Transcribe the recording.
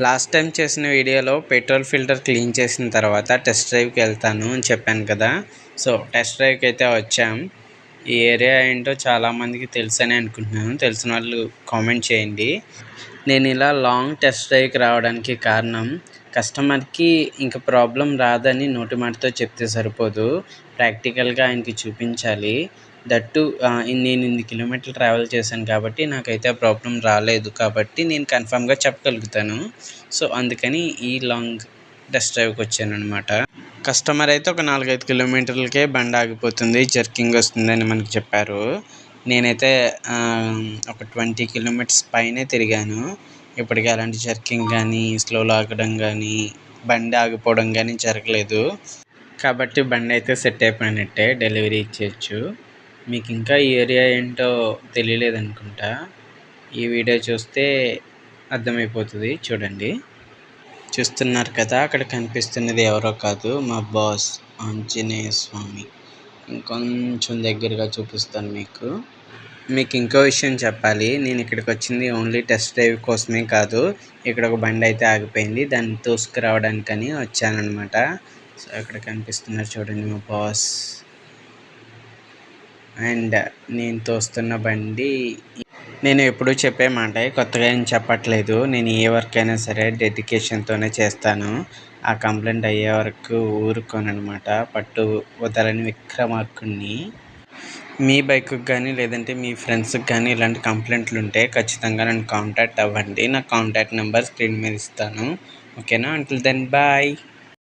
Last time చేసిన వీడియోలో petrol filter clean చేసిన తర్వాత టెస్ట్ డ్రైవ్కి వెళ్తాను అని చెప్పాను కదా. సో టెస్ట్ డ్రైవ్కి అయితే వచ్చాం. ఈ ఏరియా ఏంటో చాలామందికి తెలుసని అనుకుంటున్నాను. తెలిసిన వాళ్ళు కామెంట్ చేయండి. నేను ఇలా లాంగ్ టెస్ట్ డ్రైవ్కి రావడానికి కారణం, కస్టమర్కి ఇంకా ప్రాబ్లం రాదని నోటి మాటతో చెప్తే సరిపోదు, ప్రాక్టికల్గా ఆయనకి చూపించాలి. దట్టు నేను ఇన్ని కిలోమీటర్లు ట్రావెల్ చేశాను కాబట్టి నాకైతే ఆ ప్రాబ్లం రాలేదు కాబట్టి నేను కన్ఫామ్గా చెప్పగలుగుతాను. సో అందుకని ఈ లాంగ్ టెస్ట్ డ్రైవ్కి వచ్చాను అనమాట. కస్టమర్ అయితే ఒక 4-5 కిలోమీటర్లకే బండి ఆగిపోతుంది, జర్కింగ్ వస్తుందని మనకు చెప్పారు. నేనైతే ఒక 20 కిలోమీటర్స్ పైనే తిరిగాను. ఇప్పటికీ అలాంటి జర్కింగ్ కానీ, స్లోలో ఆగడం కానీ, బండి ఆగిపోవడం కానీ జరగలేదు. కాబట్టి బండి అయితే సెట్ అయిపోయినట్టే, డెలివరీ ఇచ్చేయచ్చు. మీకు ఇంకా ఈ ఏరియా ఏంటో తెలియలేదనుకుంటా. ఈ వీడియో చూస్తే అర్థమైపోతుంది. చూడండి, చూస్తున్నారు కదా, అక్కడ కనిపిస్తున్నది ఎవరో కాదు, మా బాస్ ఆంజనేయ స్వామి. ఇంకొంచెం దగ్గరగా చూపిస్తాను మీకు. ఇంకో విషయం చెప్పాలి. నేను ఇక్కడికి వచ్చింది ఓన్లీ టెస్ట్ డ్రైవ్ కోసమే కాదు. ఇక్కడ ఒక బండి అయితే ఆగిపోయింది, దాన్ని తోసుకురావడానికని వచ్చానమాట. సో అక్కడ కనిపిస్తున్నారు చూడండి మా బాస్. అండ్ నేను తోస్తున్న బండి, నేను ఎప్పుడూ చెప్పే మాట, కొత్తగా ఏం చెప్పట్లేదు. నేను ఏ వర్క్ అయినా సరే డెడికేషన్తోనే చేస్తాను. ఆ కంప్లైంట్ అయ్యే వరకు ఊరుకోనమాట. పట్టు వదలని విక్రమార్కుడిని. మీ బైక్కి కానీ లేదంటే మీ ఫ్రెండ్స్కి కానీ ఇలాంటి కంప్లైంట్లు ఉంటే ఖచ్చితంగా నన్ను కాంటాక్ట్ అవ్వండి. నా కాంటాక్ట్ నెంబర్ స్క్రీన్ మీద ఇస్తాను. ఓకేనా? Until then bye.